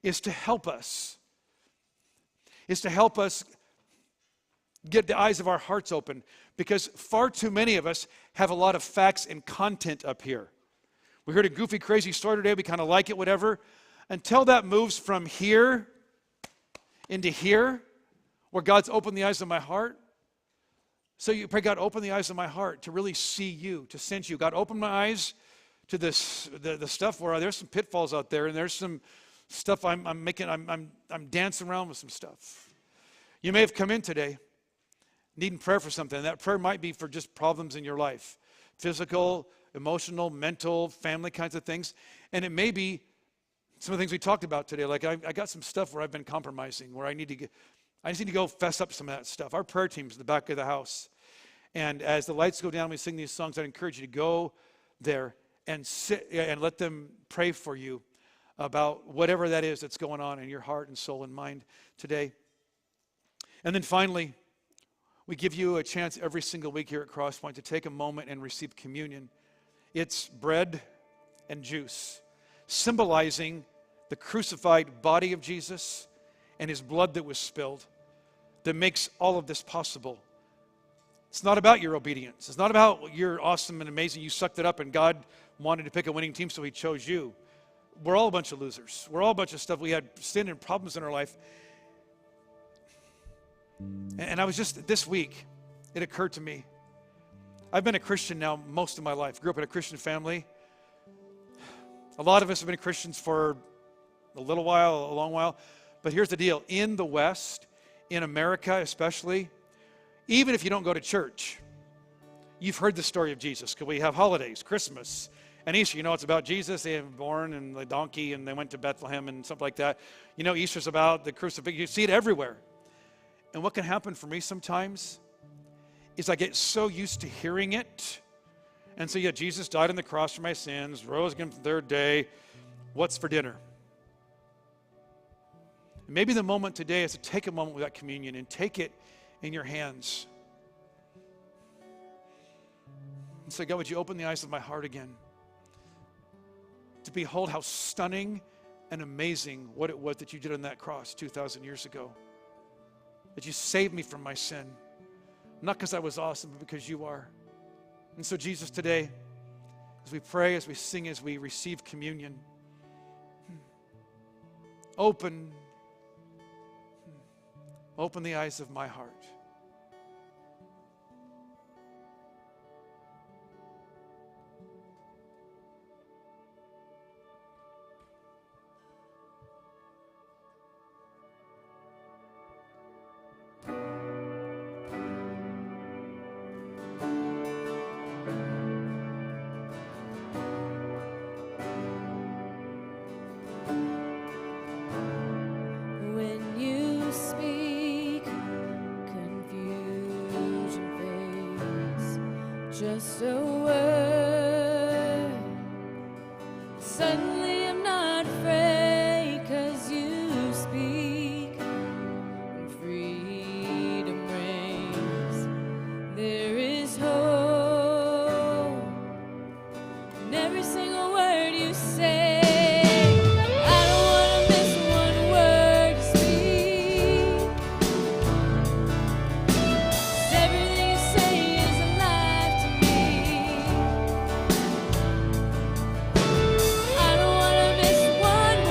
is to help us. Is to help us get the eyes of our hearts open, because far too many of us have a lot of facts and content up here. We heard a goofy, crazy story today. We kind of like it, whatever. Until that moves from here into here, where God's opened the eyes of my heart. So you pray, God, open the eyes of my heart to really see you, to sense you. God, open my eyes to the stuff where there's some pitfalls out there, and there's some stuff I'm dancing around with some stuff. You may have come in today needing prayer for something. That prayer might be for just problems in your life, physical, emotional, mental, family kinds of things. And it may be some of the things we talked about today. Like I got some stuff where I've been compromising, where I just need to go fess up some of that stuff. Our prayer team's in the back of the house. And as the lights go down, we sing these songs, I'd encourage you to go there and sit and let them pray for you about whatever that is that's going on in your heart and soul and mind today. And then finally, we give you a chance every single week here at Crosspoint to take a moment and receive communion. It's bread and juice, symbolizing the crucified body of Jesus and his blood that was spilled, that makes all of this possible. It's not about your obedience. It's not about you're awesome and amazing. You sucked it up and God wanted to pick a winning team, so he chose you. We're all a bunch of losers. We're all a bunch of stuff. We had sin and problems in our life. And I was just, this week, it occurred to me. I've been a Christian now most of my life. Grew up in a Christian family. A lot of us have been Christians for a little while, a long while. But here's the deal. In the West, in America especially, even if you don't go to church, you've heard the story of Jesus. Because we have holidays, Christmas and Easter. You know, it's about Jesus. They were born and the donkey and they went to Bethlehem and something like that. You know, Easter's about the crucifixion. You see it everywhere. And what can happen for me sometimes is I get so used to hearing it. And so, yeah, Jesus died on the cross for my sins, rose again the third day. What's for dinner? Maybe the moment today is to take a moment with that communion and take it in your hands. And say, God, would you open the eyes of my heart again to behold how stunning and amazing what it was that you did on that cross 2,000 years ago. That you saved me from my sin. Not because I was awesome, but because you are. And so, Jesus, today, as we pray, as we sing, as we receive communion, open the eyes of my heart. When you speak, confusion fades. Just a word. Suddenly I'm not afraid, 'cause you speak, and freedom reigns. There is hope in every single word you say. One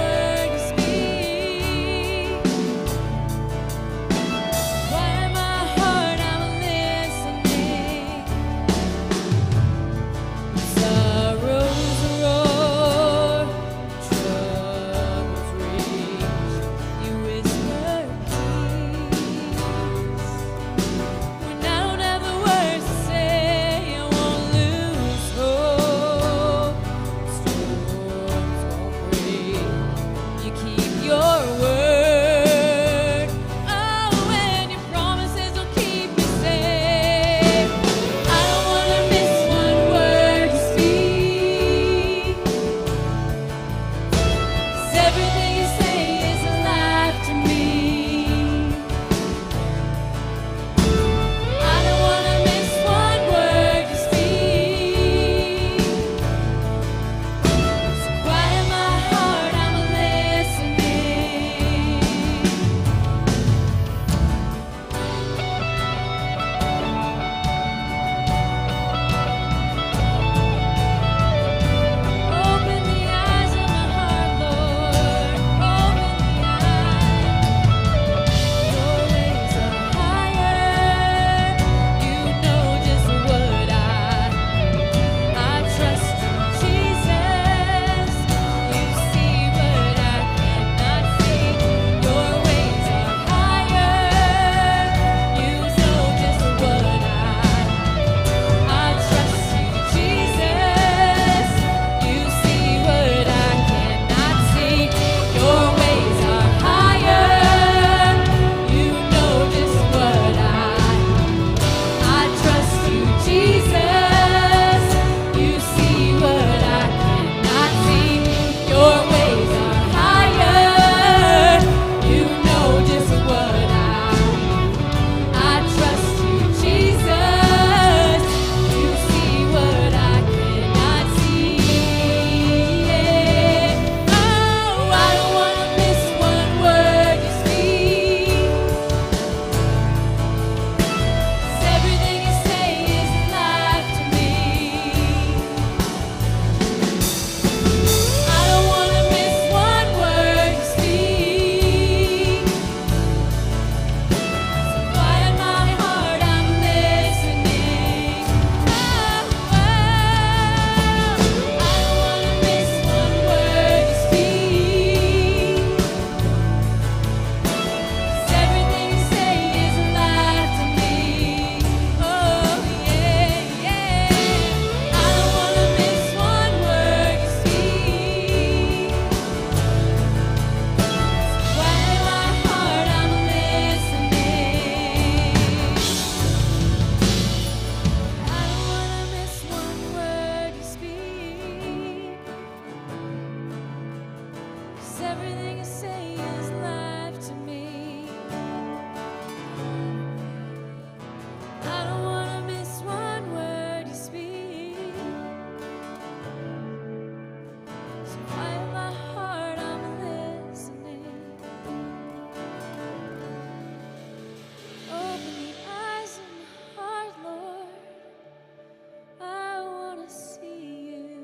everything you say is life to me. I don't wanna miss one word you speak. So quiet my heart, I'm listening. Open the eyes of my heart, Lord. I wanna see you.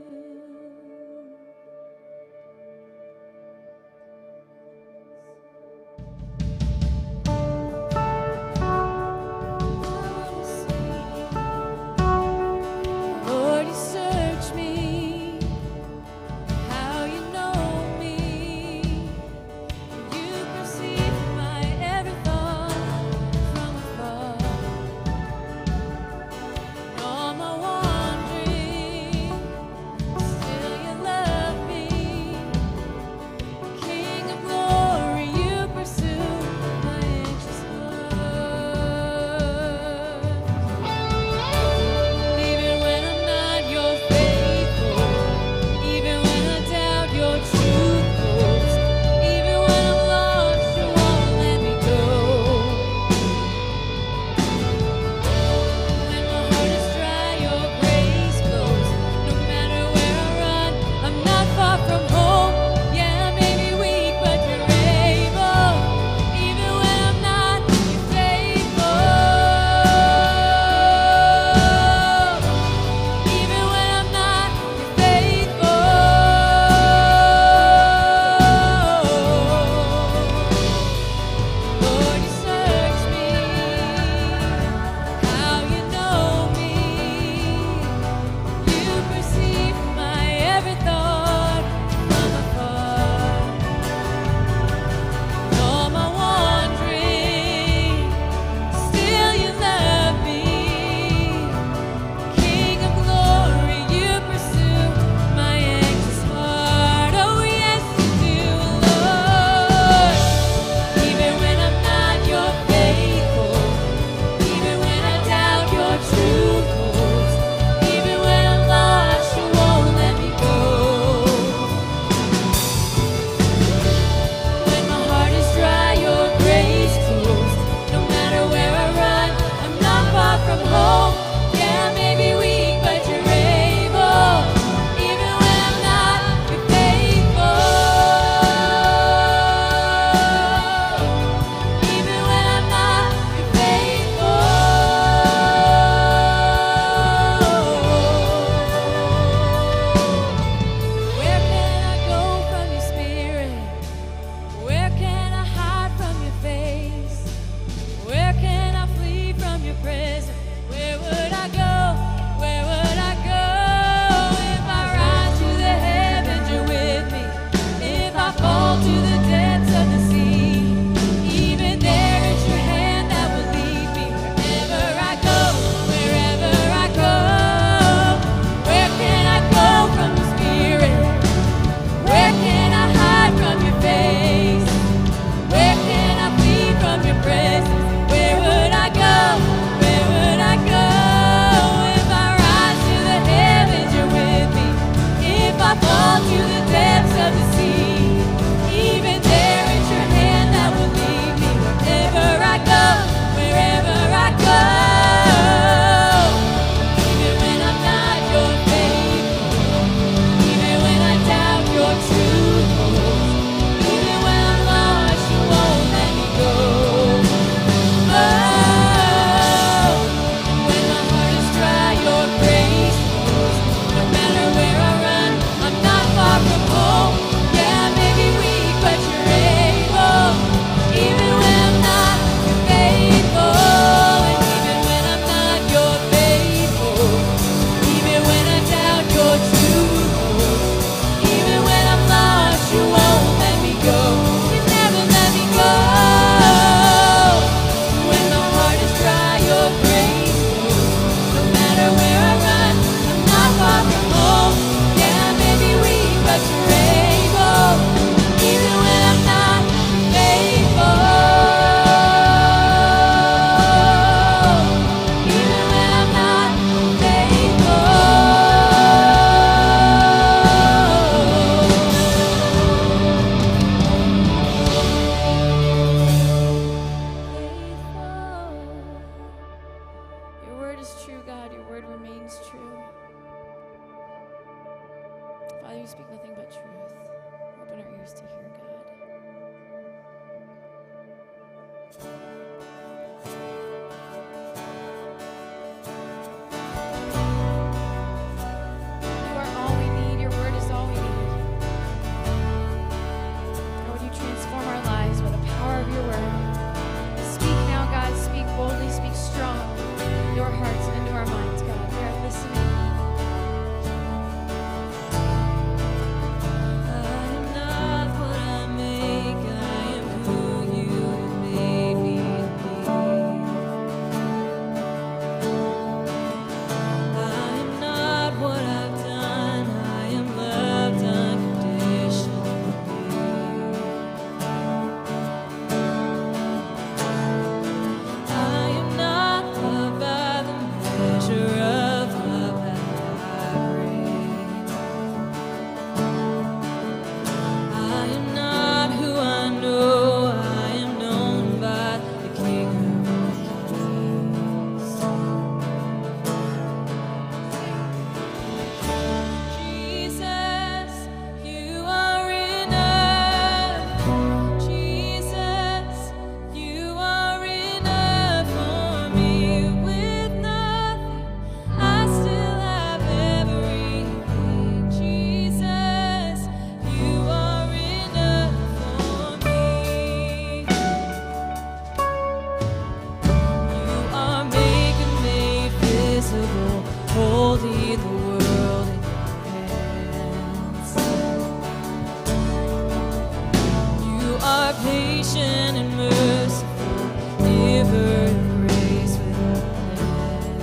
patient and merciful, giver of grace without end.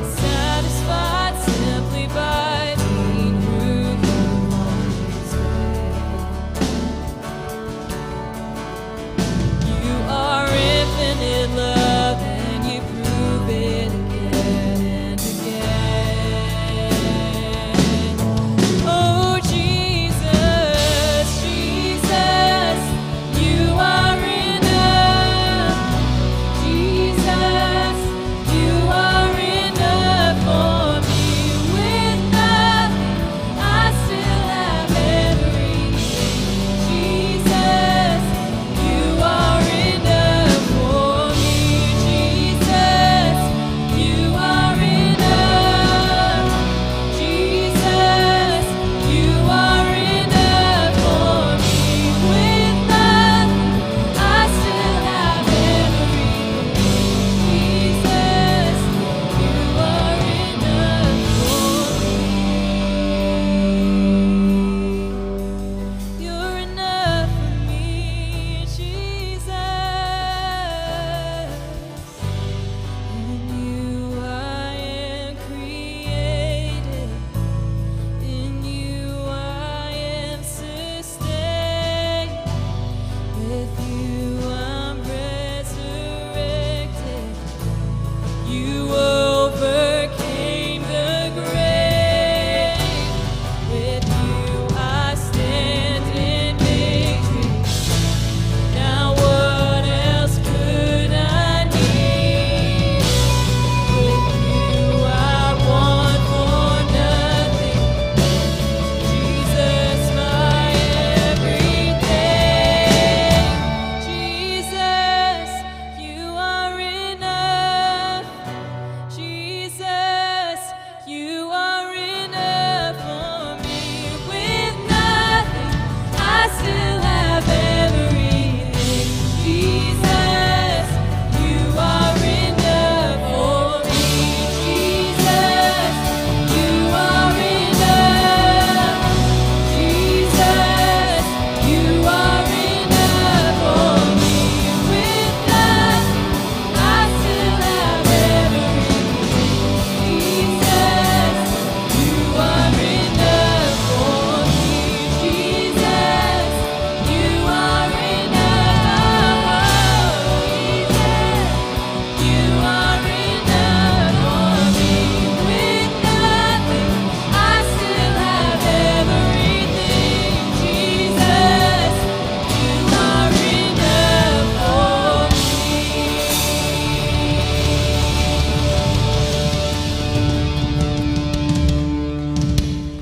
Satisfied simply by being who you always were. You are infinite love, and you prove it again and again. Oh Jesus, Jesus, you are enough. Jesus, you are enough for me. With nothing, I still have everything. Jesus, you are enough for me. Jesus, you are enough. Jesus, you are enough for me. With nothing, I still have everything. Jesus, you are enough for me. You're enough for me, Jesus. In you I am created. In you I am sustained. With you I'm resurrected. You overcame the grave. With you I stand in victory. Now what else could I need? With you I want for nothing. Jesus, my everything. Jesus, you are enough. Jesus, you are enough for me. With nothing, I still have everything. Jesus, you are enough for me. Jesus, you are enough. Jesus, you are enough for me. With nothing, I still have everything. Jesus, you are enough for me. Jesus, you are enough. Jesus, you are enough for me. With nothing, I still have everything. Jesus, you are enough for me.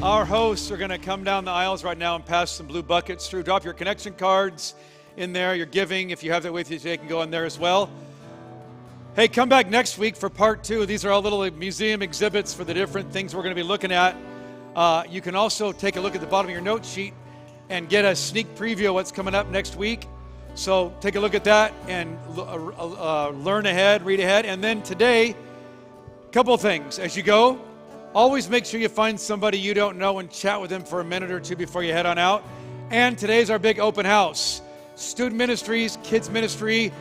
Our hosts are going to come down the aisles right now and pass some blue buckets through. Drop your connection cards in there, your giving. If you have that with you, they can go in there as well. Hey, come back next week for part 2. These are all little museum exhibits for the different things we're going to be looking at. You can also take a look at the bottom of your note sheet and get a sneak preview of what's coming up next week. So take a look at that and learn ahead, read ahead. And then today, a couple of things. As you go, always make sure you find somebody you don't know and chat with them for a minute or two before you head on out. And today's our big open house. Student ministries, kids ministry.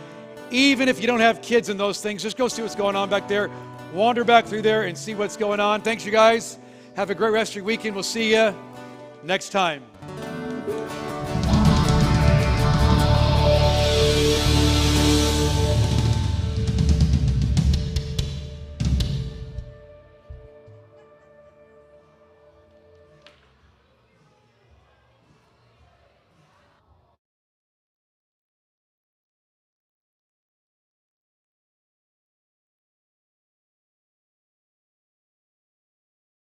Even if you don't have kids in those things, just go see what's going on back there. Wander back through there and see what's going on. Thanks, you guys. Have a great rest of your weekend. We'll see you next time.